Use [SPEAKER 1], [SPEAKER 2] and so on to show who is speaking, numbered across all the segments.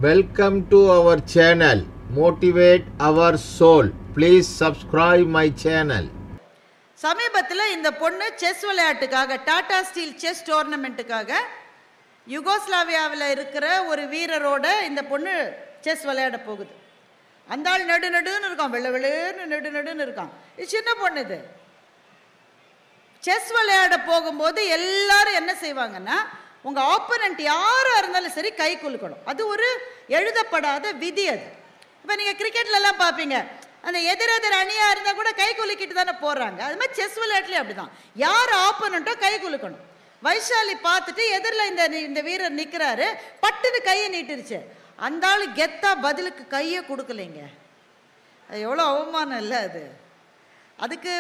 [SPEAKER 1] Welcome to our channel, Motivate Our Soul. Please subscribe my channel.
[SPEAKER 2] சமீபத்தில் இந்த பொண்ணு chess விளையாட்டுக்காக டாடா ஸ்டீல் செஸ் டோர்னமெண்ட்டுக்காக யுகோஸ்லாவியாவில் இருக்கிற ஒரு வீரரோட இந்த பொண்ணு செஸ் விளையாட போகுது. அந்த ஆள் நடுன்னு இருக்கான், வெள்ளைன்னு நடுன்னு இருக்கான். இது சின்ன பொண்ணு. இது செஸ் விளையாட போகும்போது எல்லாரும் என்ன செய்வாங்கன்னா, உங்கள் ஆப்போனண்ட் யாராக இருந்தாலும் சரி கை குலுக்கணும். அது ஒரு எழுதப்படாத விதி. அது இப்போ நீங்கள் கிரிக்கெட்லலாம் பார்ப்பீங்க, அந்த எதிரெதிர் அணியாக இருந்தால் கூட கை குலுக்கிட்டு தானே போடுறாங்க. அது மாதிரி செஸ் விளையாட்டுலேயே அப்படி தான், யார் ஆப்போனண்ட்டோ கை குலுக்கணும். வைஷாலி பார்த்துட்டு எதிரில் இந்த வீரர் நிற்கிறாரு, பட்டுன்னு கையை நீட்டிருச்சு. அந்த ஆள் கெத்தா பதிலுக்கு கையை கொடுக்கலைங்க. அது எவ்வளோ அவமானம் இல்லை அது. அதுக்கு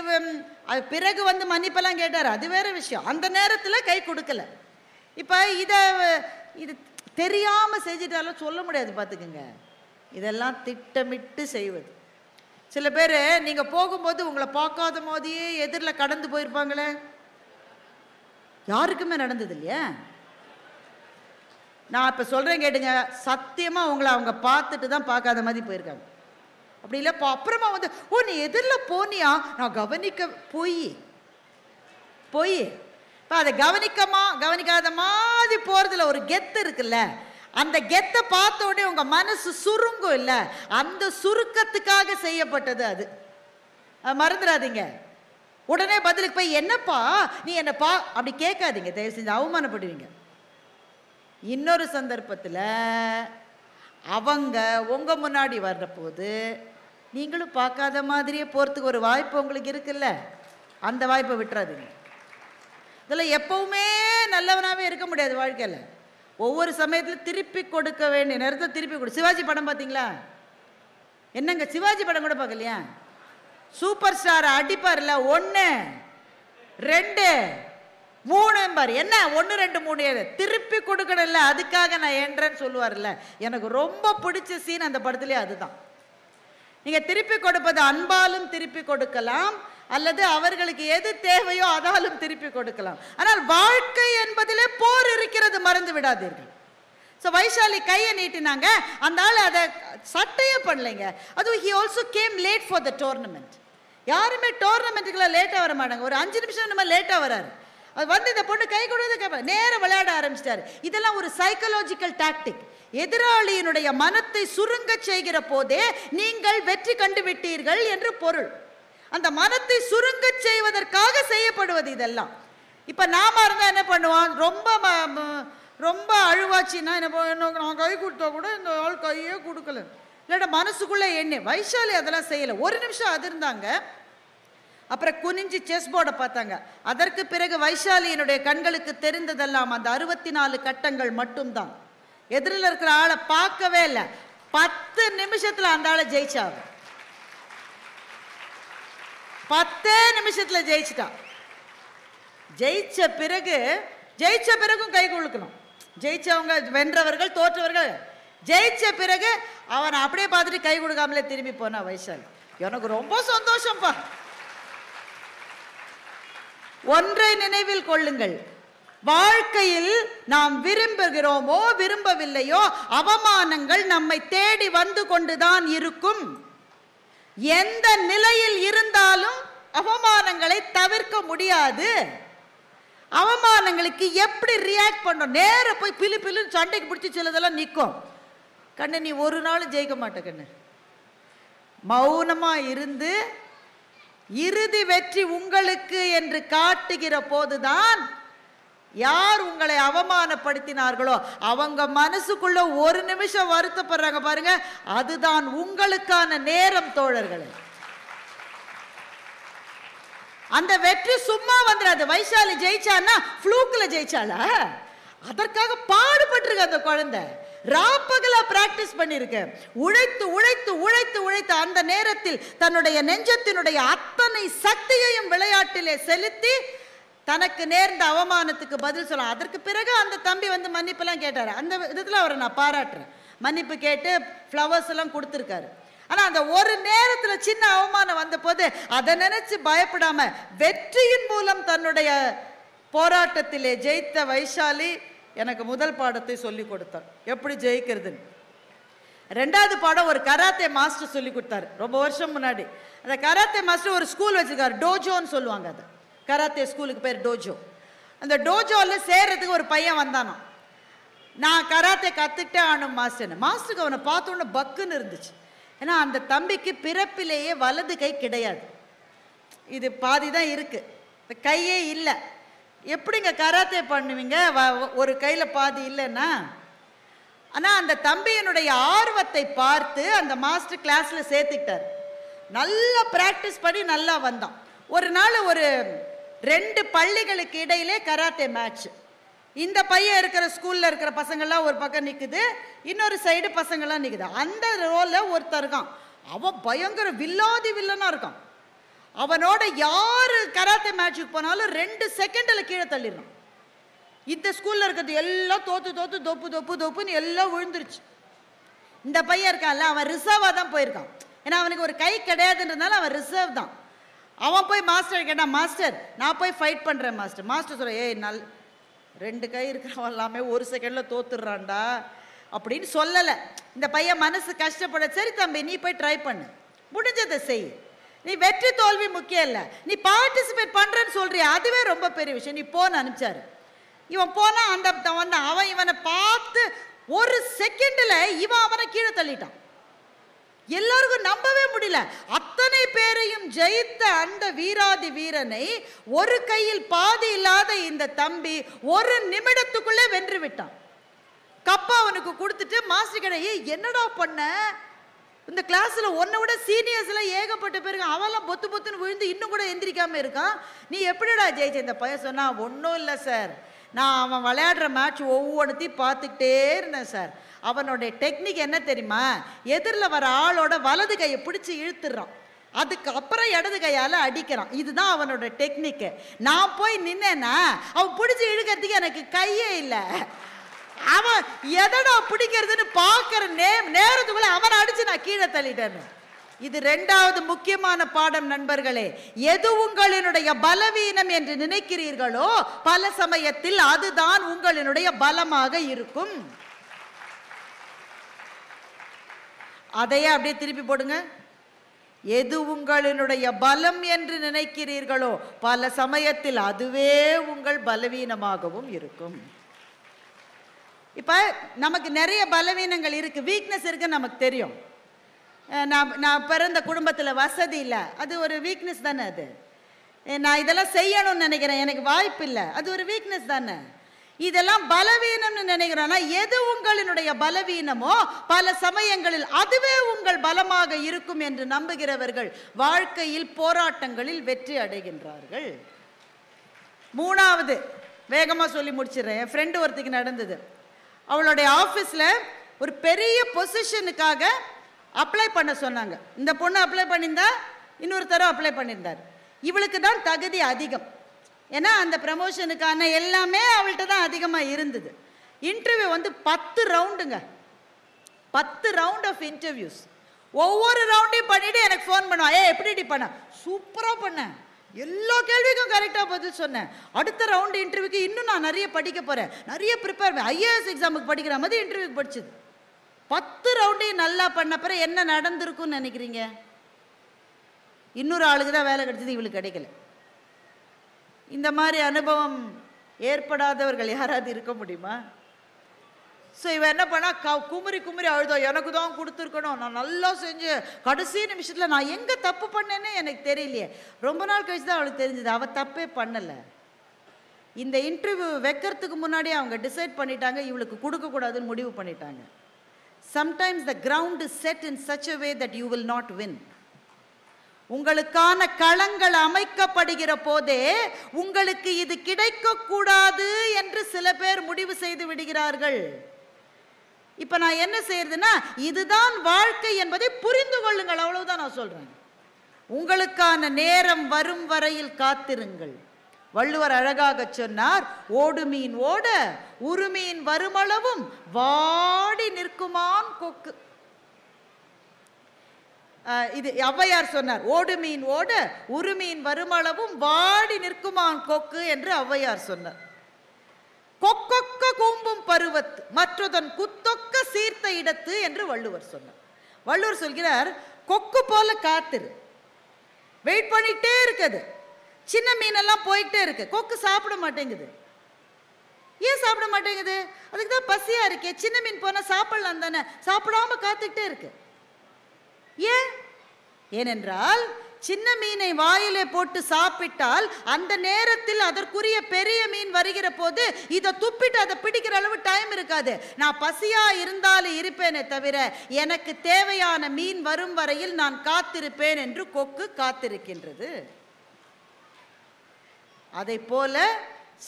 [SPEAKER 2] பிறகு மன்னிப்பெல்லாம் கேட்டார், அது வேற விஷயம். அந்த நேரத்தில் கை கொடுக்கல. இப்போ இது தெரியாமல் செஞ்சிட்டாலும் சொல்ல முடியாது, பார்த்துக்குங்க. இதெல்லாம் திட்டமிட்டு செய்வது. சில பேர் நீங்கள் போகும்போது உங்களை பார்க்காத மாதிரியே எதிரில் கடந்து போயிருப்பாங்களே, யாருக்குமே நடந்தது இல்லையா? நான் இப்போ சொல்கிறேன் கேட்டுங்க, சத்தியமாக உங்களை அவங்க பார்த்துட்டு தான் பார்க்காத மாதிரி போயிருக்காங்க. அப்படி இல்லை, அப்புறமா ஓ நீ எதிரில் போனியா, நான் போய் இப்போ அதை கவனிக்காத மாதிரி போகிறதுல ஒரு கெத்து இருக்குல்ல, அந்த கெத்தை பார்த்த உடனே உங்கள் மனசு சுருங்கும் இல்லை, அந்த சுருக்கத்துக்காக செய்யப்பட்டது அது. மறந்துடாதீங்க. உடனே பதிலுக்கு போய் என்னப்பா நீ என்னப்பா அப்படி கேட்காதீங்க, தயவு செஞ்சு அவமானப்படுவீங்க. இன்னொரு சந்தர்ப்பத்தில் அவங்க உங்கள் முன்னாடி வர்ற போது நீங்களும் பார்க்காத மாதிரியே போகிறதுக்கு ஒரு வாய்ப்பு உங்களுக்கு இருக்குல்ல, அந்த வாய்ப்பை விட்டுறாதீங்க. இதில் எப்பவுமே நல்லவனாகவே இருக்க முடியாது வாழ்க்கையில். ஒவ்வொரு சமயத்தில் திருப்பி கொடுக்க வேண்டிய நேரத்தை திருப்பி கொடு. சிவாஜி படம் பார்த்தீங்களா? என்னங்க சிவாஜி படம் கூட பார்க்கலையா? சூப்பர் ஸ்டார் அடிப்பார்ல, 1 2 3 பாரு, என்ன 1 2 3 திருப்பி கொடுக்கணும் இல்லை, அதுக்காக நான் என்றேன்னு சொல்லுவார்ல. எனக்கு ரொம்ப பிடிச்ச சீன் அந்த படத்துலேயே அதுதான். நீங்கள் திருப்பி கொடுப்பது அன்பாலும் திருப்பி கொடுக்கலாம், அல்லது அவர்களுக்கு எது தேவையோ அதாலும் திருப்பி கொடுக்கலாம். ஆனால் வாழ்க்கை என்பதிலே போர் இருக்கிறது, மறந்து விடாதீர்கள். ஸோ வைஷாலி கையை நீட்டினாங்க, அந்த ஆள் அதை சட்டையே பண்ணலைங்க. அதுவும் he also came late for the tournament. யாருமே டோர்னமெண்ட்டுக்குள்ள லேட்டாக வர மாட்டாங்க. ஒரு 5 நிமிஷம் நம்ம லேட்டாக வராரு. அது இந்த பொண்ணு கை கொடுத்து நேரம் விளையாட ஆரம்பிச்சிட்டாரு. இதெல்லாம் ஒரு சைக்கலாஜிக்கல் டாக்டிக். எதிராளியினுடைய மனத்தை சுருங்க செய்கிற போதே நீங்கள் வெற்றி கண்டு விட்டீர்கள் என்று பொருள். அந்த மனத்தை சுருங்க செய்வதற்காக செய்யப்படுவது இதெல்லாம். இப்போ நாம இருந்தால் என்ன பண்ணுவோம், ரொம்ப அழுவாச்சின்னா என்ன, நான் கை கொடுத்தா கூட இந்த ஆள் கையே கொடுக்கல, இல்லாட்ட மனசுக்குள்ளே எண்ணி. வைஷாலி அதெல்லாம் செய்யலை. 1 நிமிஷம் அது இருந்தாங்க, அப்புறம் குனிஞ்சு செஸ் போர்டை பார்த்தாங்க. அதற்கு பிறகு வைஷாலியினுடைய கண்களுக்கு தெரிந்ததெல்லாம் அந்த 64 கட்டங்கள் மட்டும்தான். எதிரில் இருக்கிற ஆளை பார்க்கவே இல்லை. 10 நிமிஷத்தில் அந்த ஆளை ஜெயிச்சாங்க. 10 நிமிஷத்தில் ஜெயிச்சிட்டான். ஜெயிச்ச பிறகும் கை கொடுக்கணும். ஜெயிச்சவங்க, வென்றவர்கள் தோற்றவர்கள், ஜெயிச்ச பிறகு அவன் அப்படியே பார்த்துட்டு கை கொடுக்காமலே திரும்பி போனா வைஷாலி. எனக்கு ரொம்ப சந்தோஷம்ப்பா. ஒன்றை நினைவில் கொள்ளுங்கள், வாழ்க்கையில் நாம் விரும்புகிறோமோ விரும்பவில்லையோ அவமானங்கள் நம்மை தேடி வந்து கொண்டுதான் இருக்கும். எந்த நிலையில் இருந்தாலும் அவமானங்களை தவிர்க்க முடியாது. அவமானங்களுக்கு எப்படி ரியாக்ட் பண்ணணும், நேர போய் பிலு சண்டைக்கு பிடிச்சி சிலதெல்லாம் நிற்கும். கண்ணு நீ ஒரு நாளும் ஜெயிக்க மாட்ட கண்ணு. மௌனமா இருந்து இறுதி வெற்றி உங்களுக்கு என்று காட்டுகிற போதுதான் யார் உங்களை அவமானப்படுத்தினார்களோ அவங்க மனசுக்குள்ள 1 நிமிஷம் வருத்தப்படுறாங்க பாருங்க, அதுதான் உங்களுக்கான நேரம் தோழர்களே. அந்த வெற்றி சும்மா வந்துடாது. வைஷாலி ஜெயிச்சான்னா ஃப்ளூக்கில் ஜெயிச்சாளா? அதற்காக பாடுபட்டிருக்க அந்த குழந்தை. ராப்பகலா பிராக்டிஸ் பண்ணிருக்க, உழைத்து உழைத்து உழைத்து உழைத்து அந்த நேரத்தில் தன்னுடைய நெஞ்சத்தினுடைய அத்தனை சக்தியையும் விளையாட்டிலே செலுத்தி தனக்கு நேர்ந்த அவமானத்துக்கு பதில் சொல்லலாம். அதற்கு பிறகு அந்த தம்பி மன்னிப்பெல்லாம் கேட்டார். அந்த விதத்தில் அவரை நான் பாராட்டுறேன். மன்னிப்பு கேட்டு ஃப்ளவர்ஸ் எல்லாம் கொடுத்துருக்காரு. ஆனால் அந்த ஒரு நேரத்தில் சின்ன அவமானம் வந்த போது அதை நினைச்சு பயப்படாம வெற்றியின் மூலம் தன்னுடைய போராட்டத்திலே ஜெயித்த வைஷாலி எனக்கு முதல் பாடத்தை சொல்லி கொடுத்தார், எப்படி ஜெயிக்கிறதுன்னு. ரெண்டாவது பாடம் ஒரு கராத்தே மாஸ்டர் சொல்லி கொடுத்தாரு ரொம்ப வருஷம் முன்னாடி. அந்த கராத்தே மாஸ்டர் ஒரு ஸ்கூல் வச்சிருக்காரு, டோஜோன்னு சொல்லுவாங்க. அது கராத்தே ஸ்கூலுக்கு பேர் டோஜோ. அந்த டோஜோவில் சேர்றதுக்கு ஒரு பையன் வந்தானோ, நான் கராத்தே கற்றுக்கிட்டே ஆனும் மாஸ்டர்னு. மாஸ்டருக்கு அவனை பார்த்தோன்னே பக்குன்னு இருந்துச்சு. ஏன்னா அந்த தம்பிக்கு பிறப்பிலேயே வலது கை கிடையாது, இது பாதி தான் இருக்கு, கையே இல்லை. எப்படிங்க கராத்தே பண்ணுவீங்க ஒரு கையில் பாதி இல்லைன்னா? ஆனால் அந்த தம்பியினுடைய ஆர்வத்தை பார்த்து அந்த மாஸ்டர் கிளாஸில் சேர்த்துக்கிட்டார். நல்லா ப்ராக்டிஸ் பண்ணி நல்லா வந்தான். ஒரு நாள் ஒரு 2 பள்ளிகளுக்கு இடையிலே கராத்தே மேட்ச். இந்த பையன் இருக்கிற ஸ்கூலில் இருக்கிற பசங்கள்லாம் ஒரு பக்கம் நிற்குது, இன்னொரு சைடு பசங்கள்லாம் நிற்குது. அந்த ரோலில் ஒருத்தர் இருக்கான், அவன் பயங்கர வில்லாதி வில்லனாக இருக்கான். அவனோட யார் கராத்தே மேட்சுக்கு போனாலும் 2 செகண்டில் கீழே தள்ளிடணும். இந்த ஸ்கூலில் இருக்கிறது எல்லாம் தோத்து தோத்து தொப்பு தொப்பு தொப்புன்னு எல்லாம் விழுந்துருச்சு. இந்த பையன் இருக்கான்ல, அவன் ரிசர்வாக தான் போயிருக்கான். ஏன்னா அவனுக்கு ஒரு கை கிடையாதுன்றதுனால அவன் ரிசர்வ் தான். அவன் போய் மாஸ்டர் கேட்டான், மாஸ்டர் நான் போய் ஃபைட் பண்ணுறேன் மாஸ்டர். மாஸ்டர் சொல்ல, ஏய் 2 கை இருக்கிறவன் எல்லாமே 1 செகண்டில் தோத்துடுறான்டா அப்படின்னு சொல்லலை. இந்த பையன் மனசு கஷ்டப்பட, சரி தம்பி நீ போய் ட்ரை பண்ணு, முடிஞ்சதை செய், நீ வெற்றி தோல்வி முக்கியம் இல்லை, நீ பார்ட்டிசிபேட் பண்ணுறேன்னு சொல்றியா அதுவே ரொம்ப பெரிய விஷயம், நீ போன்னு அனுப்பிச்சாரு. இவன் போனா அந்த அவன் இவனை பார்த்து 1 செகண்டில் இவன் அவனை கீழே தள்ளிட்டான். எல்லாருக்கும் நம்பவே முடியல. அத்தனை பேரையும் ஜெயித்த அந்த வீராதி வீரனை ஒரு கையில் பாதி இல்லாத இந்த தம்பி 1 நிமிடத்துக்குள்ளே வென்று விட்டான். கப்பா அவனுக்கு கொடுத்துட்டு மாஸ்டர் கிட்ட, என்னடா பண்ண, இந்த கிளாஸ்ல உன்னை விட சீனியர்ஸ் எல்லாம் ஏகப்பட்ட பேருக்கு, அவெல்லாம் பொத்து பொத்துன்னு விழுந்து இன்னும் கூட எந்திரிக்காம இருக்கான், நீ எப்படிடா ஜெயிச்ச? இந்த பையன் சொன்னா, ஒன்றும் இல்லை சார், நான் அவன் விளையாடுற மேட்ச் ஒவ்வொன்றுத்தையும் பார்த்துக்கிட்டே இருந்தேன் சார். அவனுடைய டெக்னிக் என்ன தெரியுமா, எதிரில் வர ஆளோட வலது கையை பிடிச்சி இழுத்துறான், அதுக்கு அப்புறம் இடது கையால் அடிக்கிறான், இதுதான் அவனோட டெக்னிக்கு. நான் போய் நின்னேன்னா அவன் பிடிச்சி இழுக்கிறதுக்கு எனக்கு கையே இல்லை, அவன் எதடா பிடிக்கிறதுன்னு பார்க்குற நேரத்துக்குள்ள அவனை அடிச்சு நான் கீழே தள்ளிட்டேன்னு. இது 2வது முக்கியமான பாடம் நண்பர்களே. எது உங்களினுடைய பலவீனம் என்று நினைக்கிறீர்களோ பல சமயத்தில் அதுதான் உங்களினுடைய பலமாக இருக்கும். அதையே அப்படியே திருப்பி போடுங்க. எது உங்களினுடைய பலம் என்று நினைக்கிறீர்களோ பல சமயத்தில் அதுவே உங்கள் பலவீனமாகவும் இருக்கும். இப்ப நமக்கு நிறைய பலவீனங்கள் இருக்கு, வீக்னஸ் இருக்குன்னு நமக்கு தெரியும். நான் பிறந்த குடும்பத்தில் வசதி இல்லை, அது ஒரு வீக்னஸ் தானே. அது நான் இதெல்லாம் செய்யணும்னு நினைக்கிறேன், எனக்கு வாய்ப்பு இல்லை, அது ஒரு வீக்னஸ் தானே. இதெல்லாம் பலவீனம்னு நினைக்கிறோம்னா எது உங்களினுடைய பலவீனமோ பல சமயங்களில் அதுவே உங்கள் பலமாக இருக்கும் என்று நம்புகிறவர்கள் வாழ்க்கையில் போராட்டங்களில் வெற்றி அடைகின்றார்கள். 3வது வேகமாக சொல்லி முடிச்சிடுறேன். என் ஃப்ரெண்டு ஒருத்திக்கு நடந்தது. அவளுடைய ஆஃபீஸில் ஒரு பெரிய பொசிஷனுக்காக அப்ளை பண்ண சொன்னாங்க. இந்த பொண்ணு அப்ளை பண்ணியிருந்தா, இன்னொருத்தரும் அப்ளை பண்ணியிருந்தார். இவளுக்கு தான் தகுதி அதிகம், ஏன்னா அந்த ப்ரமோஷனுக்கான எல்லாமே அவள்கிட்ட தான் அதிகமாக இருந்தது. இன்டர்வியூ வந்து 10 ரவுண்டுங்க, 10 ரவுண்ட் ஆஃப் இன்டர்வியூஸ். ஒவ்வொரு ரவுண்டையும் பண்ணிட்டு எனக்கு ஃபோன் பண்ணுவான், எப்படி பண்ண, சூப்பராக பண்ணேன், எல்லா கேள்விக்கும் கரெக்டாக பதில் சொன்னேன், அடுத்த ரவுண்டு இன்டர்வியூக்கு இன்னும் நான் நிறைய படிக்க போகிறேன், நிறைய ப்ரிப்பேர், IAS எக்ஸாமுக்கு படிக்கிற மாதிரி இன்டர்வியூக்கு படிச்சது. 10 ரவுண்டையும் நல்லா பண்ண பிறகு என்ன நடந்திருக்குன்னு நினைக்கிறீங்க? இன்னொரு ஆளுக்கு தான் வேலை கிடைச்சது, இவளுக்கு கிடைக்கல. இந்த மாதிரி அனுபவம் ஏற்படாதவர்கள் யாராவது இருக்க முடியுமா? ஸோ இவன் என்ன பண்ணா, குமுறி குமுறி அழுதோ, எனக்கு தான் கொடுத்துருக்கணும், நான் நல்லா செஞ்சு கடைசி நிமிஷத்தில் நான் எங்கே தப்பு பண்ணேன்னு எனக்கு தெரியலையே. ரொம்ப நாள் கழிச்சு தான் அவளுக்கு தெரிஞ்சது அவள் தப்பே பண்ணலை. இந்த இன்டர்வியூ வைக்கிறதுக்கு முன்னாடியே அவங்க டிசைட் பண்ணிட்டாங்க, இவளுக்கு கொடுக்கக்கூடாதுன்னு முடிவு பண்ணிட்டாங்க. Sometimes the ground is set in such a way that you will not win. உங்களுக்கான களங்கள் அமைக்கப்படுகிற போதே உங்களுக்கு இது கிடைக்கக்கூடாது என்று சில பேர் முடிவு செய்து விடுகிறார்கள். இப்ப நான் என்ன செய்யறதுன்னா, இதுதான் வாழ்க்கை என்பதை புரிந்து கொள்ளுங்கள், அவ்வளவுதான் நான் சொல்றேன். உங்களுக்கான நேரம் வரும் வரையில் காத்திருங்கள். வள்ளுவர் அழகாக சொன்னார், ஓடு மீன் ஓட உருமீன் வருமளவும் வாடி நிற்குமான் கொக்கு. இது ஔவையார் சொன்னார், ஓடு மீன் ஓட உருமீன் வருமளவும் வாடி நிற்குமான் கொக்கு என்று ஔவையார் சொன்னார். கொக்கொக்க கூம்பும் பருவத்து மற்றதன் குத்தொக்க சீர்த்த இடத்து என்று வள்ளுவர் சொன்னார். வள்ளுவர் சொல்கிறார், கொக்கு போல காத்திரு, வெயிட் பண்ணிட்டே இருக்குது. சின்ன மீனெல்லாம் போயிட்டே இருக்கு, கொக்கு சாப்பிட மாட்டேங்குது. ஏன் சாப்பிட மாட்டேங்குது? அதுக்கு தான் பசியா இருக்கே. சின்ன மீன் போனா சாப்பிடலாம் தானே, சாப்பிடாம காத்துக்கிட்டே இருக்கு. ஏனென்றால் சின்ன மீனை வாயிலே போட்டு சாப்பிட்டால் அந்த நேரத்தில் அதற்குரிய பெரிய மீன் வருகிற போது இதை துப்பிட்டு அதை பிடிக்கிற அளவு டைம் இருக்காது. நான் பசியா இருந்தாலும் இருப்பேனே தவிர எனக்கு தேவையான மீன் வரும் வரையில் நான் காத்திருப்பேன் என்று கொக்கு காத்திருக்கின்றது. அதை போல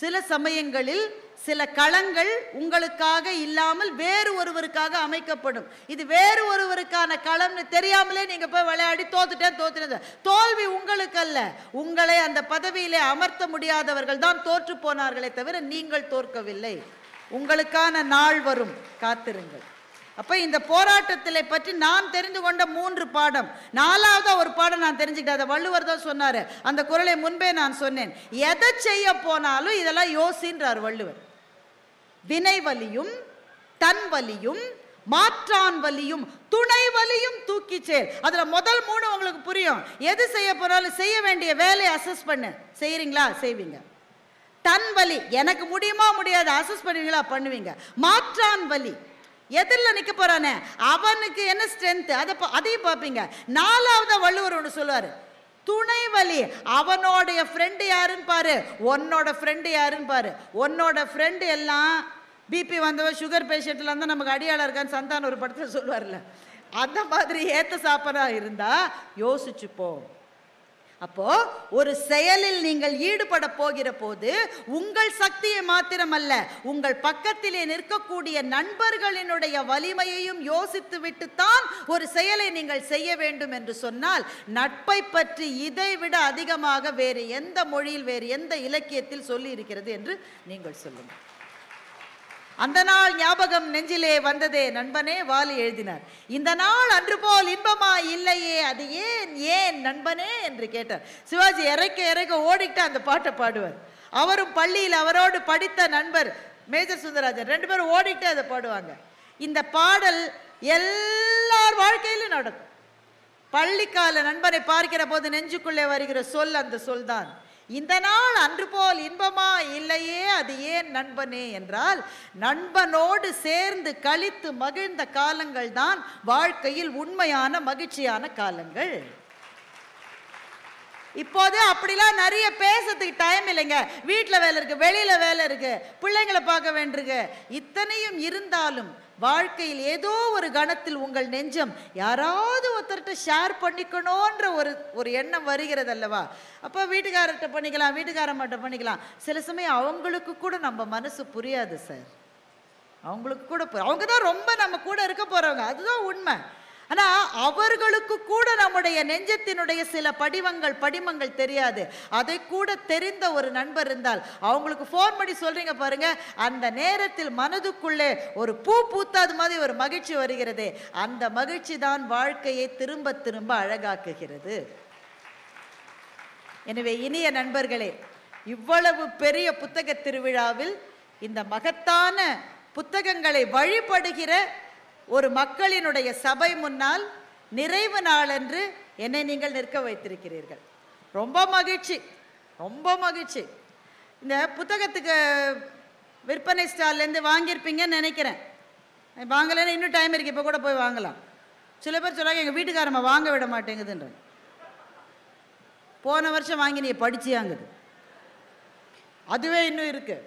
[SPEAKER 2] சில சமயங்களில் சில களங்கள் உங்களுக்காக இல்லாமல் வேறு ஒருவருக்காக அமைக்கப்படும். இது வேறு ஒருவருக்கான களம்னு தெரியாமலே நீங்க போய் விளையாடி தோத்துட்டேன். தோல்வி உங்களுக்கு அல்ல, உங்களை அந்த பதவியிலே அமர்த்த முடியாதவர்கள் தான் தோற்று போனார்களே தவிர நீங்கள் தோற்கவில்லை. உங்களுக்கான நாள் வரும், காத்திருங்கள். அப்ப இந்த போராட்டத்திலே பற்றி நான் தெரிந்து கொண்ட 3 பாடம். 4வது ஒரு பாடம் நான் தெரிஞ்சுக்கிட்டேன். அதை வள்ளுவர் தான் சொன்னாரு. அந்த குறளை முன்பே நான் சொன்னேன். எதை செய்ய போனாலும் இதெல்லாம் யோசின்றார் வள்ளுவர். வினை வலியும் தன் வலியும் மாற்றான் வலியும் துணை வலியும் தூக்கி சேர். அதுல முதல் 3 உங்களுக்கு புரியும். எது செய்ய போனாலும் செய்ய வேண்டிய வேலையை அசஸ் பண்ணு. செய்யறீங்களா? செய்வீங்க. தன் வலி, எனக்கு முடியுமா முடியாது, அசஸ் பண்ணுவீங்களா? பண்ணுவீங்க. மாற்றான் வலி, எதில் நிக்க போறானே அவனுக்கு என்ன ஸ்ட்ரென்த், அதையும் பார்ப்பீங்க. 4வது வள்ளுவர் ஒன்று சொல்லுவாரு, துணை வலி. அவனோடைய ஃப்ரெண்டு யாருன்னு பாரு, உன்னோட ஃப்ரெண்டு யாருன்னு பாரு. உன்னோட ஃப்ரெண்டு எல்லாம் பிபி வந்தவ சுகர் பேஷண்ட்ல இருந்தால் நமக்கு அடியாளம் இருக்கான்னு சந்தானம் ஒரு படத்தில் சொல்லுவார்ல, அந்த மாதிரி ஏத்த சாப்பனா இருந்தா யோசிச்சுப்போ. அப்போ ஒரு செயலில் நீங்கள் ஈடுபட போகிற போது உங்கள் சக்தியை மாத்திரமல்ல, உங்கள் பக்கத்திலே நிற்கக்கூடிய நண்பர்களினுடைய வலிமையையும் யோசித்து விட்டுத்தான் ஒரு செயலை நீங்கள் செய்ய வேண்டும் என்று சொன்னால், நட்பை பற்றி இதை விட அதிகமாக வேறு எந்த மொழியில் வேறு எந்த இலக்கியத்தில் சொல்லி இருக்கிறது என்று நீங்கள் சொல்லுங்கள். அந்த நாள் ஞாபகம் நெஞ்சிலே வந்ததே நண்பனே வாலி எழுதினார். இந்த நாள் அன்று போல் இன்பமா இல்லையே, அது ஏன் ஏன் நண்பனே என்று கேட்டார். சிவாஜி இறக்க ஓடிக்கிட்டு அந்த பாட்டை பாடுவார். அவரும் பள்ளியில் அவரோடு படித்த நண்பர் மேஜர் சுந்தரராஜன் 2 பேரும் ஓடிக்கிட்டு அதை பாடுவாங்க. இந்த பாடல் எல்லார் வாழ்க்கையிலும் நடக்கும். பள்ளிக்கால நண்பனை பார்க்கிற போது நெஞ்சுக்குள்ளே வருகிற சொல் அந்த சொல் தான். இந்த நாள் அன்று போல் இன்பமா இல்லையே, அது ஏன் நண்பனே என்றால், நண்பனோடு சேர்ந்து கழித்து மகிழ்ந்த காலங்கள் தான் வாழ்க்கையில் உண்மையான மகிழ்ச்சியான காலங்கள். இப்போது அப்படிலாம் நிறைய பேசுறதுக்கு டைம் இல்லைங்க. வீட்டில் வேலை இருக்கு, வெளியில வேலை இருக்கு, பிள்ளைங்களை பார்க்க வேண்டியிருக்கு. இத்தனையும் இருந்தாலும் வாழ்க்கையில் ஏதோ ஒரு கணத்தில் உங்கள் நெஞ்சம் யாராவது ஒருத்தர்கிட்ட ஷேர் பண்ணிக்கணும்ன்ற ஒரு எண்ணம் வருகிறது அல்லவா? அப்போ வீட்டுக்காரர்கிட்ட பண்ணிக்கலாம், வீட்டுக்காரம்மாட்ட பண்ணிக்கலாம். சில சமயம் அவங்களுக்கு கூட நம்ம மனசு புரியாது சார். அவங்களுக்கு கூட அவங்க தான் ரொம்ப நம்ம கூட இருக்க போறவங்க, அதுதான் உண்மை. ஆனால் அவர்களுக்கு கூட நம்முடைய நெஞ்சத்தினுடைய சில படிமங்கள் தெரியாது. அதை கூட தெரிந்த ஒரு நண்பர் இருந்தால் அவங்களுக்கு ஃபோன் பண்ணி சொல்றீங்க பாருங்க, அந்த நேரத்தில் மனதுக்குள்ளே ஒரு பூ பூத்தாது மாதிரி ஒரு மகிழ்ச்சி வருகிறது. அந்த மகிழ்ச்சி தான் வாழ்க்கையை திரும்ப திரும்ப அழகாக்குகிறது. எனவே இனிய நண்பர்களே, இவ்வளவு பெரிய புத்தக திருவிழாவில் இந்த மகத்தான புத்தகங்களை வழிபடுகிற ஒரு மக்களினுடைய சபை முன்னால் நிறைவு நாளன்று என்னை நீங்கள் நிற்க வைத்திருக்கிறீர்கள். ரொம்ப மகிழ்ச்சி, ரொம்ப மகிழ்ச்சி. இந்த புத்தகத்துக்கு விற்பனை ஸ்டால்லேருந்து வாங்கியிருப்பீங்கன்னு நினைக்கிறேன். வாங்கலைன்னு இன்னும் டைம் இருக்குது, இப்போ கூட போய் வாங்கலாம். சில பேர் சொல்கிறாங்க எங்கள் வீட்டுக்காரம்மா வாங்க விட மாட்டேங்குதுன்ற. போன வருஷம் வாங்கி நீ படிச்சியாங்குது, அதுவே இன்னும் இருக்கு.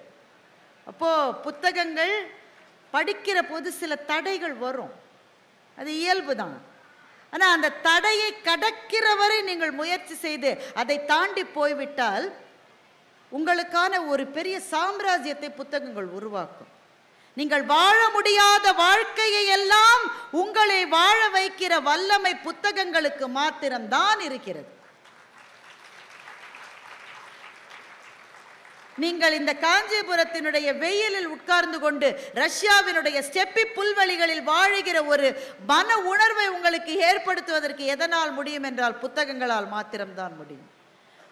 [SPEAKER 2] அப்போது புத்தகங்கள் படிக்கிற போது சில தடைகள் வரும், அது இயல்பு தான். ஆனால் அந்த தடையை கடக்கிற வரை நீங்கள் முயற்சி செய்து அதை தாண்டி போய்விட்டால் உங்களுக்கான ஒரு பெரிய சாம்ராஜ்யத்தை புத்தகங்கள் உருவாக்கும். நீங்கள் வாழ முடியாத வாழ்க்கையை எல்லாம் உங்களை வாழ வைக்கிற வல்லமை புத்தகங்களுக்கு மாத்திரம்தான் இருக்கிறது. நீங்கள் இந்த காஞ்சிபுரத்தினுடைய வெயிலில் உட்கார்ந்து கொண்டு ரஷ்யாவினுடைய ஸ்டெப்பி புல்வெளிகளில் வாழுகிற ஒரு மன உணர்வை உங்களுக்கு ஏற்படுத்துவதற்கு எதனால் முடியும் என்றால் புத்தகங்களால் மாத்திரம்தான் முடியும்.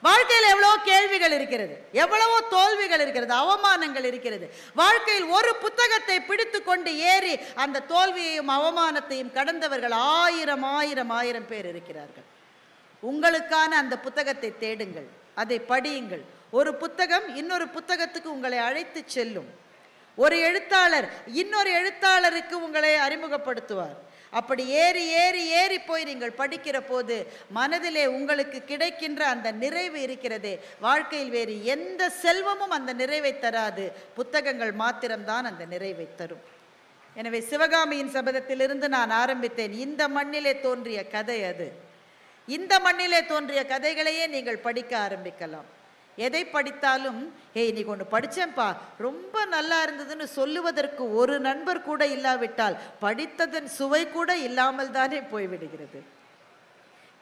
[SPEAKER 2] வாழ்க்கையில் எவ்வளவோ கேள்விகள் இருக்கிறது, எவ்வளவோ தோல்விகள் இருக்கிறது, அவமானங்கள் இருக்கிறது. வாழ்க்கையில் ஒரு புத்தகத்தை பிடித்து கொண்டு ஏறி அந்த தோல்வியையும் அவமானத்தையும் கடந்தவர்கள் ஆயிரம் ஆயிரம் ஆயிரம் பேர் இருக்கிறார்கள். உங்களுக்கான அந்த புத்தகத்தை தேடுங்கள், அதை படியுங்கள். ஒரு புத்தகம் இன்னொரு புத்தகத்துக்கு உங்களை அழைத்து செல்லும். ஒரு எழுத்தாளர் இன்னொரு எழுத்தாளருக்கு உங்களை அறிமுகப்படுத்துவார். அப்படி ஏறி ஏறி ஏறி போய் நீங்கள் படிக்கிற போது மனதிலே உங்களுக்கு கிடைக்கின்ற அந்த நிறைவு இருக்கிறதே, வாழ்க்கையில் வேறு எந்த செல்வமும் அந்த நிறைவை தராது. புத்தகங்கள் மாத்திரம்தான் அந்த நிறைவை தரும். எனவே சிவகாமியின் சபதத்திலிருந்து நான் ஆரம்பித்தேன். இந்த மண்ணிலே தோன்றிய கதை அது. இந்த மண்ணிலே தோன்றிய கதைகளையே நீங்கள் படிக்க ஆரம்பிக்கலாம். எதை படித்தாலும் இன்னைக்கு ஒன்று படித்தேன்ப்பா ரொம்ப நல்லா இருந்ததுன்னு சொல்லுவதற்கு ஒரு நண்பர் கூட இல்லாவிட்டால் படித்ததன் சுவை கூட இல்லாமல் தானே போய்விடுகிறது.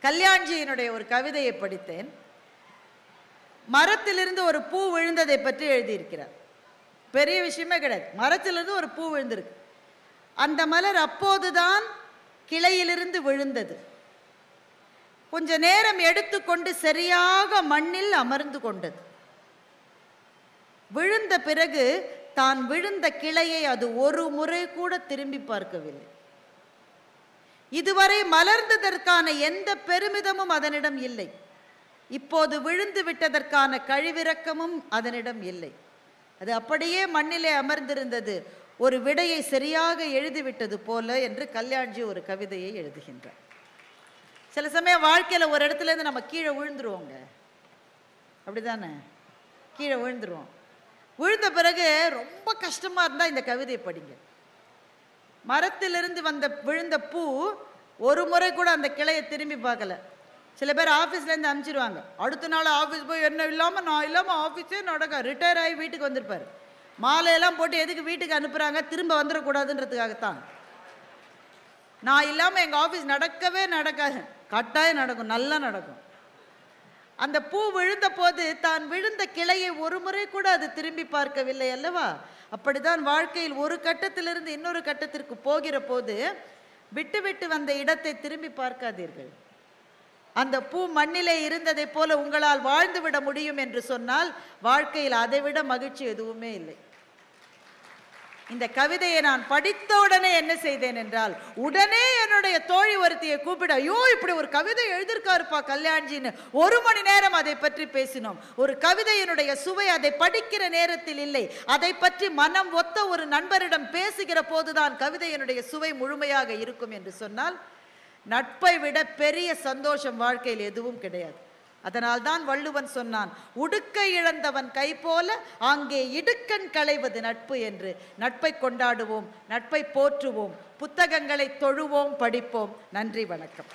[SPEAKER 2] கல்யாண்ஜியினுடைய ஒரு கவிதையை படித்தேன். மரத்திலிருந்து ஒரு பூ விழுந்ததை பற்றி எழுதியிருக்கிறார். பெரிய விஷயமே கிடையாது, மரத்திலிருந்து ஒரு பூ விழுந்திருக்கு. அந்த மலர் அப்போதுதான் கிளையிலிருந்து விழுந்தது. கொஞ்ச நேரம் எடுத்துக்கொண்டு சரியாக மண்ணில் அமர்ந்து கொண்டது. விழுந்த பிறகு தான் விழுந்த கிளையை அது ஒரு முறை கூட திரும்பி பார்க்கவில்லை. இதுவரை மலர்ந்ததற்கான எந்த பெருமிதமும் அதனிடம் இல்லை. இப்போது விழுந்து விட்டதற்கான கழிவிறக்கமும் அதனிடம் இல்லை. அது அப்படியே மண்ணிலே அமர்ந்திருந்தது, ஒரு விடையை சரியாக எழுதிவிட்டது போல என்று கல்யாண்ஜி ஒரு கவிதையை எழுதுகின்றார். சில சமயம் வாழ்க்கையில் ஒரு இடத்துல இருந்து நம்ம கீழே விழுந்துருவோங்க, அப்படிதானே? கீழே விழுந்துருவோம். விழுந்த பிறகு ரொம்ப கஷ்டமா இருந்தால் இந்த கவிதையை படிங்க. மரத்திலிருந்து விழுந்த பூ ஒரு முறை கூட அந்த கிளையை திரும்பி பார்க்கல. சில பேர் ஆஃபீஸ்லேருந்து அனுப்பிச்சிருவாங்க, அடுத்த நாள் ஆஃபீஸ் போய் என்ன இல்லாமல் நான் இல்லாமல் ஆஃபீஸே நடக்க ரிட்டையர் ஆகி வீட்டுக்கு வந்திருப்பார். மாலையெல்லாம் போட்டு எதுக்கு வீட்டுக்கு அனுப்புகிறாங்க? திரும்ப வந்துடக்கூடாதுன்றதுக்காகத்தான். நான் இல்லாமல் எங்கள் ஆஃபீஸ் நடக்கவே நடக்காது, கட்டாயம் நடக்கும், நல்லா நடக்கும். அந்த பூ விழுந்த போது தான் விழுந்த கிளையை ஒரு முறை கூட அது திரும்பி பார்க்கவில்லை அல்லவா? அப்படித்தான் வாழ்க்கையில் ஒரு கட்டத்திலிருந்து இன்னொரு கட்டத்திற்கு போகிற போது விட்டு விட்டு வந்த இடத்தை திரும்பி பார்க்காதீர்கள். அந்த பூ மண்ணிலே இருந்ததை போல உங்களால் வாழ்ந்து விட முடியும் என்று சொன்னால் வாழ்க்கையில் அதைவிட மகிழ்ச்சி எதுவுமே இல்லை. இந்த கவிதையை நான் படித்த உடனே என்ன செய்தேன் என்றால், உடனே என்னுடைய தோழி ஒருத்தியை கூப்பிட, ஐயோ இப்படி ஒரு கவிதை எழுதியிருக்காருப்பா கல்யாண்ஜின்னு 1 மணி நேரம் அதை பற்றி பேசினோம். ஒரு கவிதையினுடைய சுவை அதை படிக்கிற நேரத்தில் இல்லை, அதை பற்றி மனம் ஒத்த ஒரு நண்பரிடம் பேசுகிற போதுதான் கவிதையினுடைய சுவை முழுமையாக இருக்கும் என்று சொன்னால், நட்பை விட பெரிய சந்தோஷம் வாழ்க்கையில் எதுவும் கிடையாது. அதனால்தான் வள்ளுவன் சொன்னான், உடுக்கை இழந்தவன் கை போல அங்கே இடுக்கண் களைவது நட்பு என்று. நட்பை கொண்டாடுவோம், நட்பை போற்றுவோம், புத்தகங்களை தொழுவோம், படிப்போம். நன்றி, வணக்கம்.